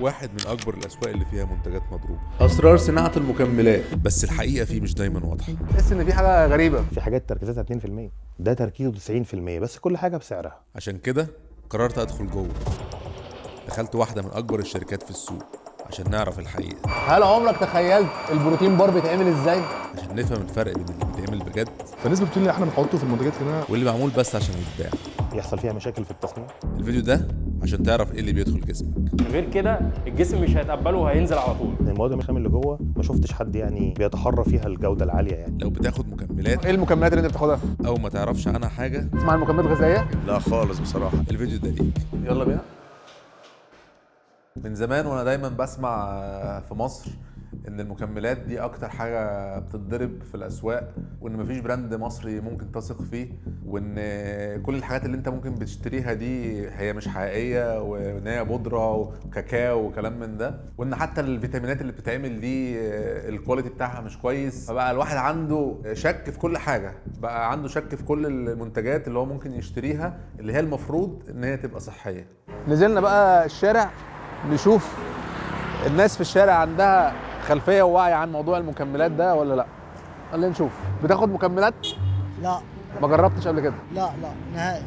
واحد من أكبر الأسواق اللي فيها منتجات مضروبة. أسرار صناعة المكملات، بس الحقيقة فيه مش دايما واضحة. تحس إن في حاجة غريبة. في حاجات تركيزاتها 2%، ده تركيزه 90%، بس كل حاجة بسعرها. عشان كده قررت أدخل جوه. دخلت واحدة من أكبر الشركات في السوق عشان نعرف الحقيقة، هل عمرك تخيلت البروتين بار بيتعمل إزاي؟ عشان نفهم الفرق بين اللي بيتعمل بجد فالناس بتقول لي احنا بنحطه في المنتجات هنا واللي معمول بس عشان يتباع. يحصل فيها مشاكل في التصنيع. الفيديو ده عشان تعرف ايه اللي بيدخل جسمك. غير كده الجسم مش هيتقبله وهينزل على طول. المواد الخام اللي جوه ما شفتش حد يعني بيتحرى فيها الجودة العالية يعني. لو بتاخد مكملات إيه المكملات اللي أنت بتاخدها؟ أو ما تعرفش عنها حاجة، تسمع المكملات الغذائية؟ لا خالص بصراحه. الفيديو ده ليك. يلا بينا. من زمان وانا دايما بسمع في مصر ان المكملات دي اكتر حاجة بتتضرب في الاسواق، وان مفيش براند مصري ممكن تثق فيه، وان كل الحاجات اللي انت ممكن بتشتريها دي هي مش حقيقية، وان هي بودرة وكاكاو وكلام من ده، وان حتى الفيتامينات اللي بتتعمل دي الكواليتي بتاعها مش كويس. فبقى الواحد عنده شك في كل حاجة، بقى عنده شك في كل المنتجات اللي هو ممكن يشتريها اللي هي المفروض ان هي تبقى صحية. نزلنا بقى الشارع نشوف الناس في الشارع عندها خلفية ووعي عن موضوع المكملات ده ولا لا. خلينا نشوف. بتاخد مكملات؟ لا ما جربتش قبل كده؟ لا نهائي.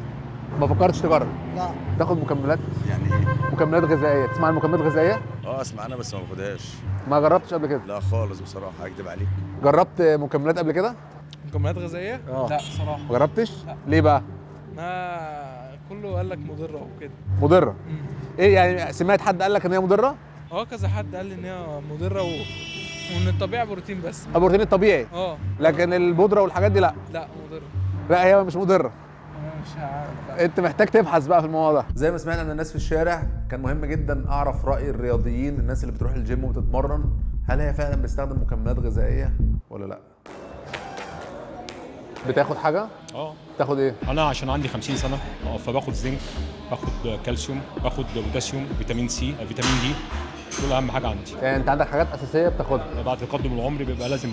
ما فكرتش تجرب؟ لا. تاخد مكملات؟ يعني ايه؟ مكملات غذائية. تسمع المكملات الغذائية؟ اسمع انا بس ما باخدهاش. ما جربتش قبل كده؟ لا خالص بصراحه، هكدب عليك. جربت مكملات قبل كده؟ مكملات غذائية؟ لا صراحة ما جربتش؟ لا. ليه بقى؟ ما كله قال لك مضرة وكده. مضرة؟ ايه يعني سمعت حد قال لك ان هي مضرة؟ كذا حد قال لي ان هي مضرة وان الطبيعي بروتين بس. البروتين الطبيعي؟ لكن البودرة والحاجات دي لا؟ لا مضرة. لا هي مش مضرة. انا مش عارف. انت محتاج تبحث بقى في الموضوع ده. زي ما سمعنا من الناس في الشارع، كان مهم جدا اعرف راي الرياضيين، الناس اللي بتروح الجيم وبتتمرن، هل هي فعلا بتستخدم مكملات غذائيه ولا لا. بتاخد حاجه؟ تاخد ايه؟ انا عشان عندي 50 سنه فباخد زنك، باخد كالسيوم، باخد بوتاسيوم، فيتامين سي، فيتامين دي، دول اهم حاجه عندي. يعني انت عندك حاجات اساسيه بتاخدها؟ بعد تقدم العمر بيبقى لازم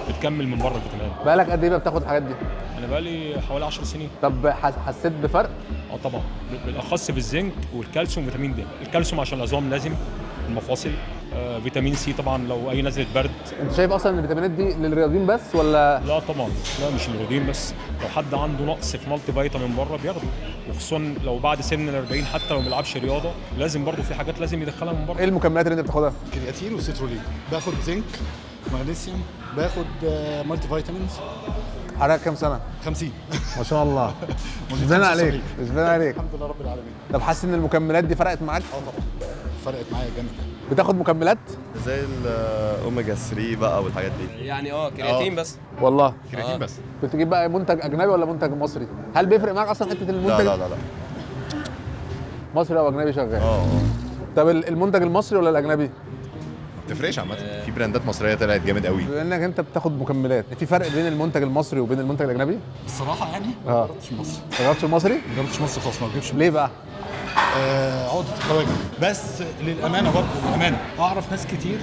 بتكمل من بره الفيتامينات. بقالك قد ايه بقى بتاخد الحاجات دي؟ انا بقالي حوالي 10 سنين. طب حسيت بفرق؟ طبعا، بالاخص في الزنك والكالسيوم وفيتامين دي. الكالسيوم عشان العظام لازم، المفاصل. فيتامين سي طبعا لو اي نزله برد. انت شايف اصلا ان الفيتامينات دي للرياضيين بس ولا؟ لا طبعا، لا مش للرياضيين بس، لو حد عنده نقص في مالتي فيتامين بره بياخده، وخصوصا لو بعد سن ال 40 حتى لو ما بيلعبش رياضه لازم برضه في حاجات لازم يدخلها من بره. ايه المكملات اللي انت بتاخدها؟ كرياتين وسيترولين. باخد زنك، مغنيسيوم، باخد مالتي فيتامينز. حضرتك كام سنه؟ 50. ما شاء الله. مش باين عليك، مش باين عليك. الحمد لله رب العالمين. طب حاسس ان المكملات دي فرقت معاك؟ طبعا فرقت معايا جامد. بتاخد مكملات؟ زي الاوميجا 3 بقى والحاجات دي. يعني كرياتين بس. والله كرياتين بس. بتجيب بقى منتج اجنبي ولا منتج مصري؟ هل بيفرق معاك اصلا حته المنتج؟ لا مصري او اجنبي شغال؟ اه طب المنتج المصري ولا الاجنبي؟ ما بتفرقش عامه. في براندات مصريه طلعت جامد قوي. بما انك انت بتاخد مكملات، في فرق بين المنتج المصري وبين المنتج الاجنبي؟ الصراحه يعني ما جربتش مصر. ما جربتش المصري؟ ما جربتش مصر خالص، ما بجيبش. ليه بقى؟ عقدة الخواجه. بس للامانه برضه للامانه اعرف ناس كتير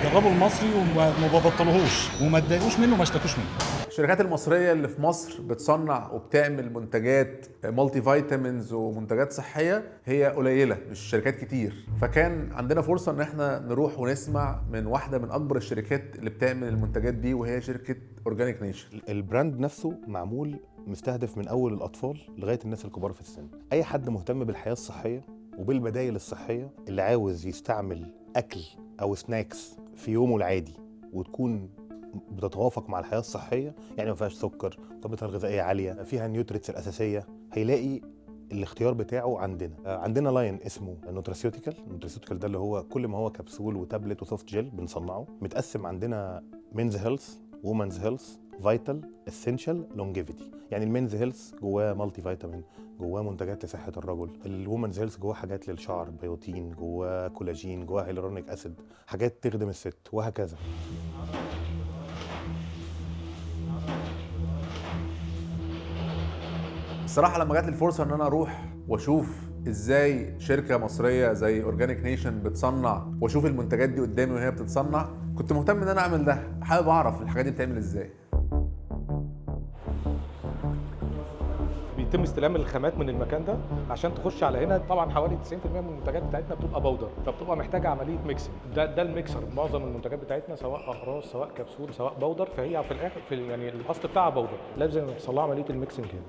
جربوا المصري وما ببطلوهوش وما اتضايقوش منه وما اشتكوش منه. الشركات المصرية اللي في مصر بتصنع وبتعمل منتجات مالتي فيتامينز ومنتجات صحية هي قليلة، مش شركات كتير. فكان عندنا فرصة ان احنا نروح ونسمع من واحدة من اكبر الشركات اللي بتعمل المنتجات دي، وهي شركة اورجانيك نيشن. البراند نفسه معمول مستهدف من اول الاطفال لغايه الناس الكبار في السن. اي حد مهتم بالحياه الصحيه وبالبدائل الصحيه، اللي عاوز يستعمل اكل او سناكس في يومه العادي وتكون بتتوافق مع الحياه الصحيه، يعني ما فيهاش سكر، طاقتها الغذائيه عاليه، فيها النيوتريتس الاساسيه، هيلاقي الاختيار بتاعه عندنا لاين اسمه نوتراسيوتيكال ده اللي هو كل ما هو كبسول وتابلت وسوفت جيل بنصنعه. متقسم عندنا مينز هيلث، وومنز هيلث، فايتال، اسينشال، لونجيفيتي. يعني المينز هيلث جواه مالتي فيتامين، جواه منتجات لصحه الرجل. الوومنز هيلث جواه حاجات للشعر، بيوتين، جواه كولاجين، جواه هيلورونيك اسيد، حاجات تخدم الست، وهكذا. الصراحة لما جات لي الفرصة ان انا اروح واشوف ازاي شركة مصرية زي اورجانيك نيشن بتصنع، واشوف المنتجات دي قدامي وهي بتتصنع، كنت مهتم ان انا اعمل ده، حابب اعرف الحاجات دي بتعمل ازاي. بيتم استلام الخامات من المكان ده عشان تخش على هنا. طبعا حوالي 90% من المنتجات بتاعتنا بتبقى بودر، فبتبقى محتاجه عمليه ميكسنج. ده الميكسر. معظم المنتجات بتاعتنا سواء اقراص سواء كبسول سواء بودر، فهي في الاخر يعني الاصل بتاعها بودر، لازم يحصل لها عمليه الميكسنج هنا.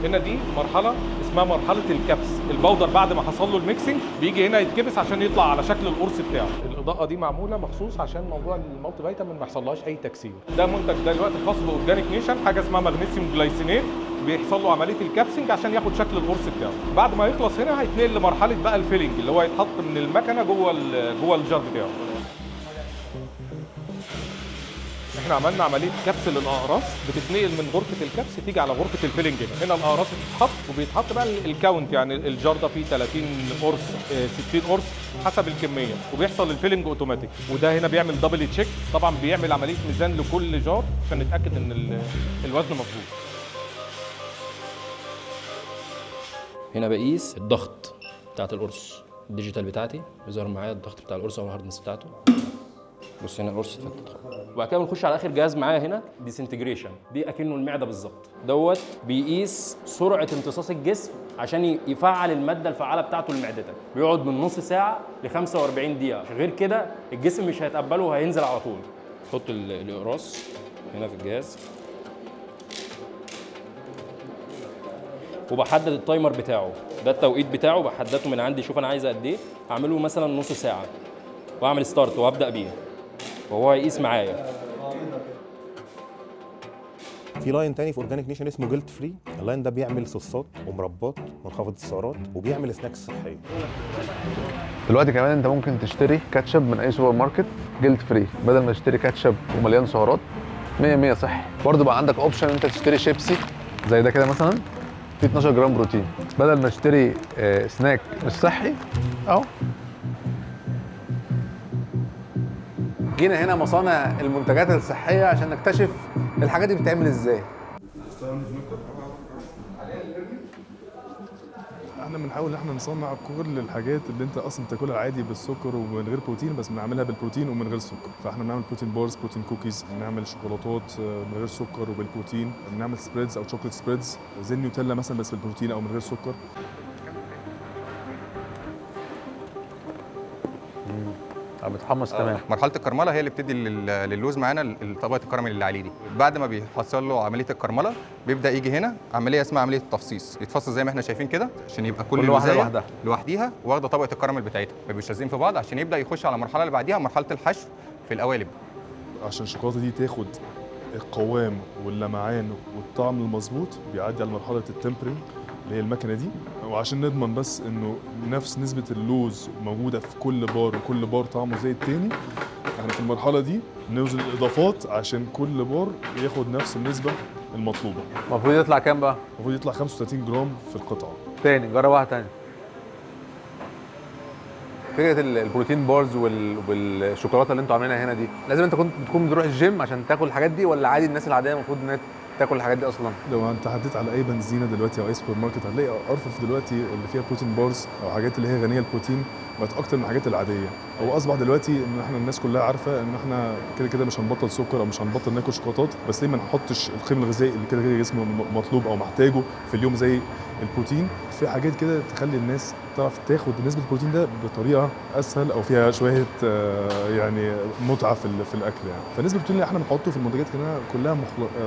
هنا دي مرحله اسمها مرحله الكبس. البودر بعد ما حصل له الميكسنج بيجي هنا يتكبس عشان يطلع على شكل القرص بتاعه. الاضاءه دي معموله مخصوص عشان موضوع المالتي فيتامين ما يحصلهاش اي تكسير. ده منتج دلوقتي خاص باورجانيك نيشن، حاجه اسمها مغنيسيوم جلايسينيت، بيحصل له عمليه الكابسنج عشان ياخد شكل القرص بتاعه. بعد ما يخلص هنا هيتنقل لمرحله بقى الفيلنج اللي هو يتحط من المكنه جوه الجار بتاعه. احنا عملنا عمليه كبس للاقراص، بتتنقل من غرفه الكبس تيجي على غرفه الفيلنج. هنا الاقراص بتتحط وبيتحط بقى الكاونت، يعني الجار ده فيه 30 قرص 60 قرص حسب الكميه، وبيحصل الفيلنج اوتوماتيك. وده هنا بيعمل دبل تشيك، طبعا بيعمل عمليه ميزان لكل جار عشان نتاكد ان الوزن مظبوط. هنا بقيس الضغط بتاعت القرص، الديجيتال بتاعتي بيظهر معايا الضغط بتاع القرص او الهاردنس بتاعته. بص هنا القرص اتفتت. وبعد كده بنخش على اخر جهاز معايا هنا ديسنتجريشن، دي اكنه المعده بالظبط. دوت بيقيس سرعه امتصاص الجسم عشان يفعل الماده الفعاله بتاعته لمعدتك. بيقعد من نص ساعه ل 45 دقيقه، غير كده الجسم مش هيتقبله وهينزل على طول. حط الاقراص هنا في الجهاز وبحدد التايمر بتاعه، ده التوقيت بتاعه بحدده من عندي. شوف انا عايز قد ايه، اعمله مثلا نص ساعه واعمل ستارت وابدا بيه وهو هيقيس معايا. في لاين تاني في اورجانيك نيشن اسمه جلد فري. اللاين ده بيعمل صوصات ومربات منخفض السعرات وبيعمل سناكس صحيه. دلوقتي كمان انت ممكن تشتري كاتشب من اي سوبر ماركت جلد فري، بدل ما تشتري كاتشب ومليان سعرات 100% صحي. برضه بقى عندك اوبشن انت تشتري شيبسي زي ده كده مثلا في 12 جرام بروتين، بدل ما تشتري سناك مش صحي اهو. جينا هنا مصانع المنتجات الصحيه عشان نكتشف الحاجات دي بتتعمل ازاي. احنا بنحاول ان احنا نصنع كل الحاجات اللي انت اصلا تاكلها عادي بالسكر ومن غير بروتين، بس بنعملها بالبروتين ومن غير سكر. فاحنا بنعمل بروتين بارز، بروتين كوكيز، بنعمل شوكولاتات من غير سكر وبالبروتين، بنعمل سبريدز او شوكليت سبريدز زي النيوتيلا مثلا بس بالبروتين او من غير سكر. بتحمص تمام. مرحله الكرمله هي اللي بتدي للوز معانا طبقه الكراميل اللي عليه دي. بعد ما بيحصل له عمليه الكرمله بيبدا يجي هنا عمليه اسمها عمليه التفصيص، يتفصل زي ما احنا شايفين كده عشان يبقى كل واحده لوحديها واخده طبقه الكراميل بتاعتها، ما بيبقوش لازقين في بعض، عشان يبدا يخش على المرحله اللي بعديها مرحله الحشو في القوالب. عشان الشوكولاته دي تاخد القوام واللمعان والطعم المظبوط بيعدي على مرحله التمبرينج اللي هي المكنه دي، وعشان نضمن بس انه نفس نسبه اللوز موجوده في كل بار وكل بار طعمه زي التاني. احنا في المرحله دي نوزن الاضافات عشان كل بار ياخد نفس النسبه المطلوبه. المفروض يطلع كام بقى؟ المفروض يطلع 35 جرام في القطعه. تاني جرب واحده تاني. فكره البروتين بارز والشوكولاته اللي انتوا عاملينها هنا دي، لازم انت كنت تكون بتروح الجيم عشان تاكل الحاجات دي، ولا عادي الناس العاديه المفروض انها تاكل الحاجات دي اصلا؟ لو انت عديت على اي بنزينه دلوقتي او اي سوبر ماركت هتلاقي ارفف دلوقتي اللي فيها بروتين بارز او حاجات اللي هي غنيه البروتين بقت اكتر من الحاجات العاديه. هو اصبح دلوقتي ان احنا الناس كلها عارفه ان احنا كده كده مش هنبطل سكر او مش هنبطل ناكل شوكولاتات، بس ليه ما نحطش القيم الغذائي اللي كده كده جسمه مطلوب او محتاجه في اليوم زي البروتين في حاجات كده تخلي الناس تعرف تاخد نسبه البروتين ده بطريقه اسهل او فيها شويه يعني متعه في الاكل يعني. فنسبه البروتين اللي احنا بنحطه في المنتجات كلها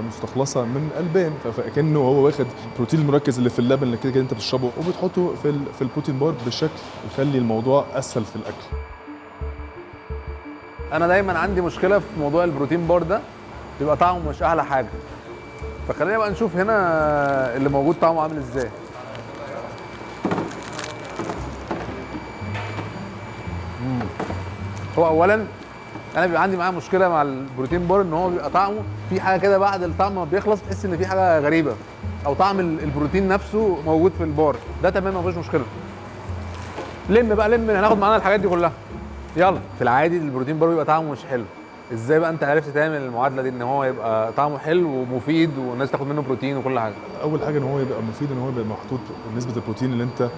مستخلصه من البان، فكانه هو واخد البروتين المركز اللي في اللبن اللي كده كده انت بتشربه وبتحطه في البروتين بار بالشكل يخلي الموضوع اسهل في الاكل. انا دايما عندي مشكله في موضوع البروتين بار ده، بيبقى طعمه مش احلى حاجه. فخلينا بقى نشوف هنا اللي موجود طعمه عامل ازاي. هو اولا انا بيبقى عندي معاه مشكله مع البروتين بار ان هو بيبقى طعمه في حاجه كده بعد الطعم ما بيخلص تحس ان في حاجه غريبه، او طعم البروتين نفسه موجود في البار ده. تمام ما فيش مشكله. لم هناخد معانا الحاجات دي كلها. يلا. في العادي البروتين بار بيبقى طعمه مش حلو، ازاي بقى انت عرفت تعمل المعادله دي ان هو يبقى طعمه حلو ومفيد والناس تاخد منه بروتين وكل حاجه؟ اول حاجه ان هو يبقى مفيد ان هو يبقى محطوط نسبه البروتين اللي انت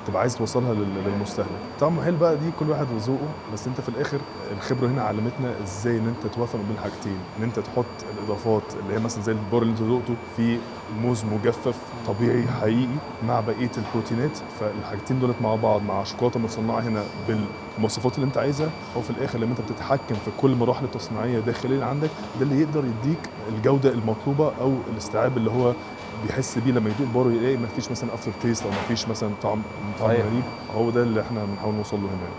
تبقى عايز توصلها للمستهلك. طعمه حلو بقى دي كل واحد وذوقه، بس انت في الاخر الخبره هنا علمتنا ازاي ان انت توافق بين الحاجتين، ان انت تحط الاضافات اللي هي مثلا زي البار اللي انت ذوقته في موز مجفف طبيعي حقيقي مع بقيه البروتينات، فالحاجتين دولت مع بعض مع شوكولاته متصنعه هنا بالمواصفات اللي انت عايزها، هو في الاخر لما انت بتتحكم في كل مراحل التصنيعيه داخليا عندك ده اللي يقدر يديك الجوده المطلوبه او الاستيعاب اللي هو بيحس بيه لما يدوق بار يلاقي ما فيش مثلا افتر تيست او ما فيش مثلا طعم غريب. هو ده اللي احنا بنحاول نوصل له هنا.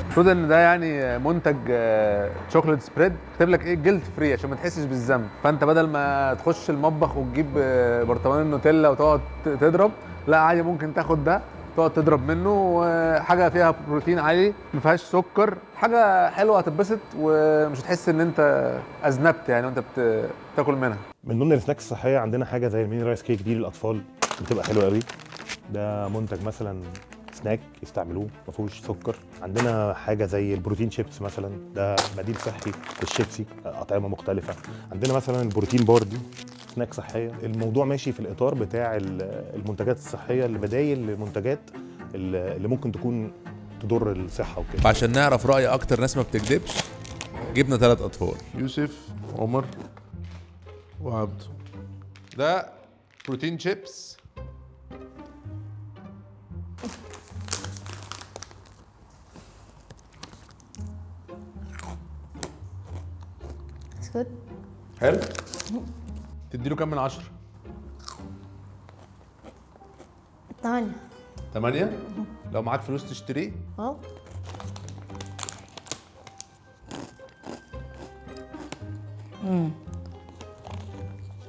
المفروض ان ده يعني منتج شوكليت سبريد كاتب لك ايه جلد فري عشان ما تحسش بالذنب، فانت بدل ما تخش المطبخ وتجيب برطمان النوتيلا وتقعد تضرب، لا عادي ممكن تاخد ده تقعد تضرب منه، حاجه فيها بروتين عالي ما فيهاش سكر، حاجه حلوه هتتبسط ومش هتحس ان انت اذنبت يعني وانت بتاكل منها. من ضمن السناكس الصحيه عندنا حاجه زي الميني رايس كيك دي للاطفال بتبقى حلوه قوي. ده منتج مثلا سناك يستعملوه ما فيهوش سكر. عندنا حاجه زي البروتين شيبس مثلا، ده بديل صحي للشيبسي، اطعمه مختلفه. عندنا مثلا البروتين بار دي سناك صحيه. الموضوع ماشي في الاطار بتاع المنتجات الصحيه اللي بدايل للمنتجات اللي ممكن تكون تضر الصحه وكده. عشان نعرف رأي اكتر ناس ما بتكذبش جبنا 3 اطفال، يوسف عمر وعبده. ده بروتين شيبس حلو. تديله كام من 10؟ 8. 8؟ لو معاك فلوس تشتريه؟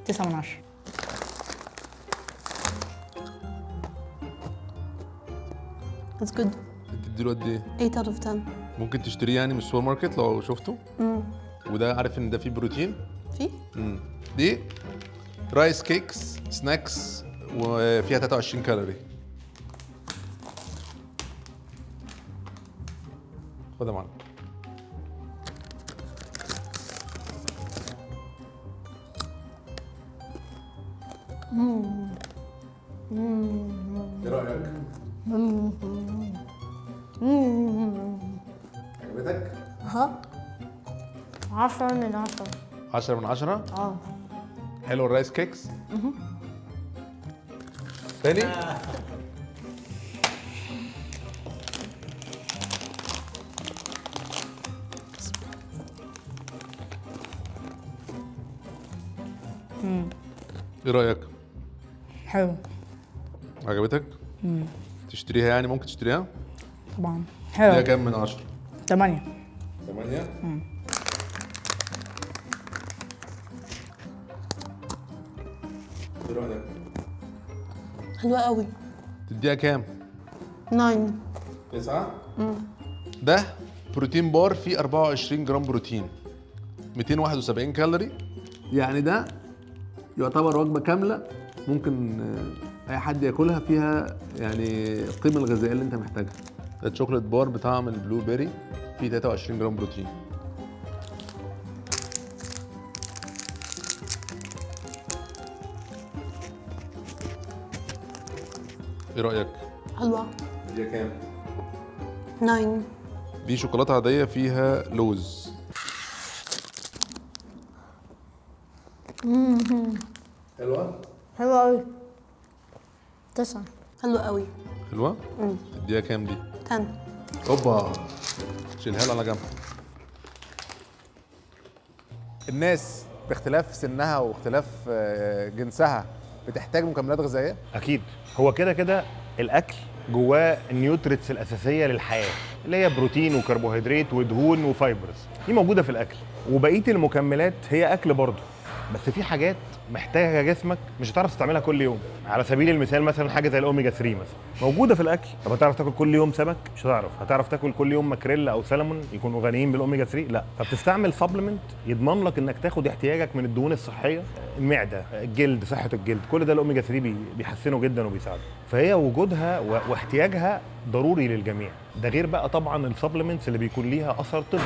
9 من 10. That's good. تديله قد ايه؟ 8 out of 10. ممكن تشتريه يعني من السوبر ماركت لو شفته؟ وده عارف ان ده فيه بروتين؟ في؟ دي رايس كيكس سناكس وفيها 23 كالوري. خد يا معلم. ايه رايك؟ عجبتك؟ 10 من 10. 10 من 10؟ حلو الرايس كيكس؟ تاني؟ ايه رأيك؟ حلو. عجبتك؟ تشتريها يعني ممكن تشتريها؟ طبعا. حلو. دي كام من 10؟ 8. 8؟ ايه رأيك؟ حلوة قوي. تديها كام؟ 9. 9؟ ده بروتين بار فيه 24 جرام بروتين 271 كالوري، يعني ده يعتبر وجبة كاملة ممكن أي حد ياكلها، فيها يعني القيمة الغذائية اللي أنت محتاجها. ده الشوكليت بار بطعم البلو بيري فيه 23 جرام بروتين. ايه رأيك؟ حلوة. دي كام؟ 9. دي شوكولاتة عادية فيها لوز. حلوة؟ حلوة قوي. 9. حلوة قوي. حلوة؟ تديها كام دي؟ 10. اوبا شيلها لي على جنب. الناس باختلاف سنها واختلاف جنسها بتحتاج مكملات غذائيه؟ اكيد. هو كده كده الاكل جواه النيوتريتس الاساسيه للحياه اللي هي بروتين وكربوهيدرات ودهون وفايبرز، دي موجوده في الاكل، وبقيه المكملات هي اكل برضه، بس في حاجات محتاجها جسمك مش هتعرف تستعملها كل يوم. على سبيل المثال مثلا حاجه زي الاوميجا 3 مثلا موجوده في الاكل. طب هتعرف تاكل كل يوم سمك؟ مش هتعرف. هتعرف تاكل كل يوم ماكريلا او سلمون يكونوا غنيين بالاوميجا 3؟ لا. فبتستعمل سبلمنت يضمن لك انك تاخد احتياجك من الدهون الصحيه، المعده، الجلد، صحه الجلد، كل ده الاوميجا 3 بيحسنه جدا وبيساعده. فهي وجودها واحتياجها ضروري للجميع. ده غير بقى طبعا السبلمنتس اللي بيكون ليها اثر طبي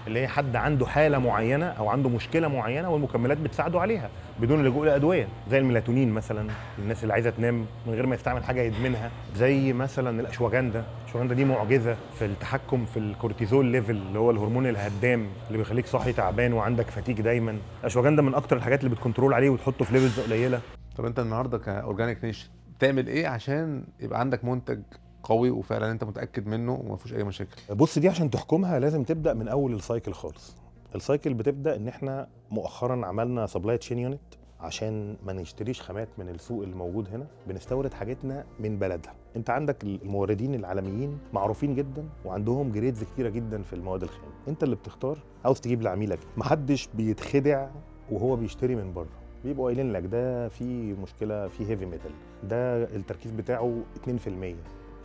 اللي هي حد عنده حاله معينه او عنده مشكله معينه والمكملات بتساعده عليها بدون اللجوء لادويه، زي الميلاتونين مثلا الناس اللي عايزه تنام من غير ما يستعمل حاجه يدمنها، زي مثلا الاشواجندا. الاشواجندا دي معجزه في التحكم في الكورتيزول ليفل اللي هو الهرمون الهدام اللي بيخليك صاحي تعبان وعندك فتيج دايما. الاشواجندا من اكتر الحاجات اللي بتكنترول عليه وتحطه في ليفلز قليله. طب انت النهارده كاورجانيك نيشن تعمل ايه عشان يبقى عندك منتج قوي وفعلا انت متاكد منه وما فيهوش اي مشاكل؟ بص، دي عشان تحكمها لازم تبدا من اول السايكل خالص. السايكل بتبدا ان احنا مؤخرا عملنا سبلاي تشين يونت عشان ما نشتريش خامات من السوق اللي موجود هنا، بنستورد حاجتنا من بلدها. انت عندك الموردين العالميين معروفين جدا وعندهم جريدز كتيره جدا في المواد الخام، انت اللي بتختار عاوز تجيب لعميلك. محدش بيتخدع وهو بيشتري من بره، بيبقوا قايلين لك ده في مشكله في هيفي ميتال، ده التركيز بتاعه 2%،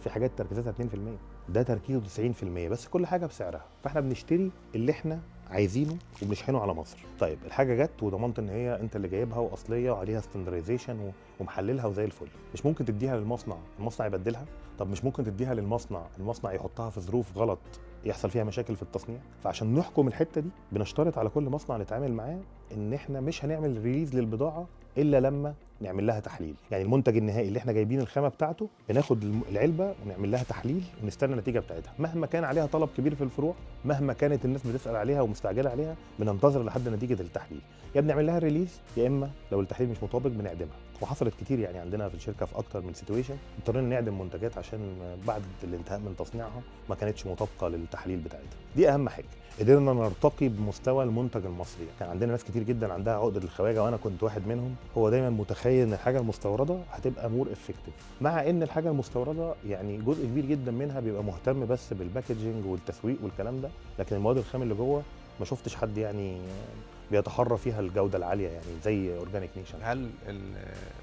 في حاجات تركيزاتها 2%، ده تركيزه 90%، بس كل حاجه بسعرها. فاحنا بنشتري اللي احنا عايزينه وبنشحنه على مصر. طيب الحاجه جت وضمنت ان هي انت اللي جايبها واصليه وعليها ستاندرايزيشن ومحللها وزي الفل، مش ممكن تديها للمصنع، المصنع يبدلها؟ طب مش ممكن تديها للمصنع، المصنع يحطها في ظروف غلط يحصل فيها مشاكل في التصنيع؟ فعشان نحكم الحته دي بنشترط على كل مصنع نتعامل معاه ان احنا مش هنعمل ريليز للبضاعه الا لما نعمل لها تحليل. يعني المنتج النهائي اللي احنا جايبين الخامه بتاعته بناخد العلبه ونعمل لها تحليل ونستنى النتيجه بتاعتها، مهما كان عليها طلب كبير في الفروع، مهما كانت الناس بتسال عليها ومستعجله عليها، بننتظر لحد نتيجه التحليل، يا بنعمل لها ريليز يا اما لو التحليل مش مطابق بنعدمها. وحصلت كتير يعني عندنا في الشركه في اكتر من سيتويشن اضطرينا نعدم منتجات عشان بعد الانتهاء من تصنيعها ما كانتش مطابقه للتحليل بتاعتها. دي اهم حاجه، قدرنا نرتقي بمستوى المنتج المصري. كان عندنا ناس كتير جدا عندها عقده الخواجه وانا كنت واحد منهم، هو دايما متخيل ان الحاجه المستورده هتبقى مور افكتيف، مع ان الحاجه المستورده يعني جزء كبير جدا منها بيبقى مهتم بس بالباكجينج والتسويق والكلام ده، لكن المواد الخام اللي جوه ما شفتش حد يعني بيتحرى فيها الجوده العاليه يعني زي اورجانيك نيشن. هل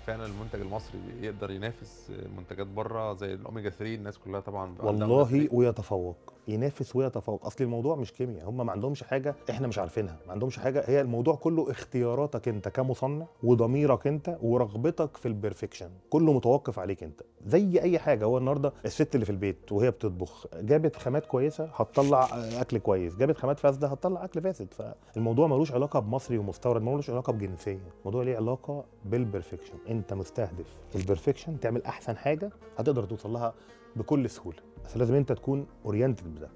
فعلا المنتج المصري يقدر ينافس منتجات بره زي الاوميجا 3؟ الناس كلها طبعا والله ويتفوق، ينافس ويتفوق. اصل الموضوع مش كيمياء، هم ما عندهمش حاجه احنا مش عارفينها، ما عندهمش حاجه، هي الموضوع كله اختياراتك انت كمصنع وضميرك انت ورغبتك في البرفكشن، كله متوقف عليك انت. زي اي حاجه، هو النهارده الست اللي في البيت وهي بتطبخ جابت خامات كويسه هتطلع اكل كويس، جابت خامات فاسده هتطلع اكل فاسد. فالموضوع ملوش علاقه بمصري ومستورد، ملوش علاقه بجنسيه، الموضوع ليه علاقه بالبرفكشن. انت مستهدف البرفكشن، تعمل احسن حاجه هتقدر توصل لها بكل سهوله، بس لازم انت تكون اورينتد بده.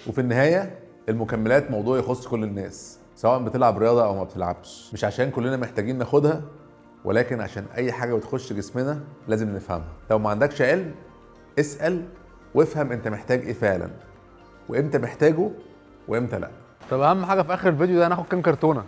وفي النهايه المكملات موضوع يخص كل الناس، سواء بتلعب رياضه او ما بتلعبش، مش عشان كلنا محتاجين ناخدها، ولكن عشان اي حاجه بتخش جسمنا لازم نفهمها. لو ما عندكش علم اسال وافهم انت محتاج ايه فعلا، وامتى محتاجه وامتى لا. طب اهم حاجه في اخر الفيديو ده هناخد كام كرتونه؟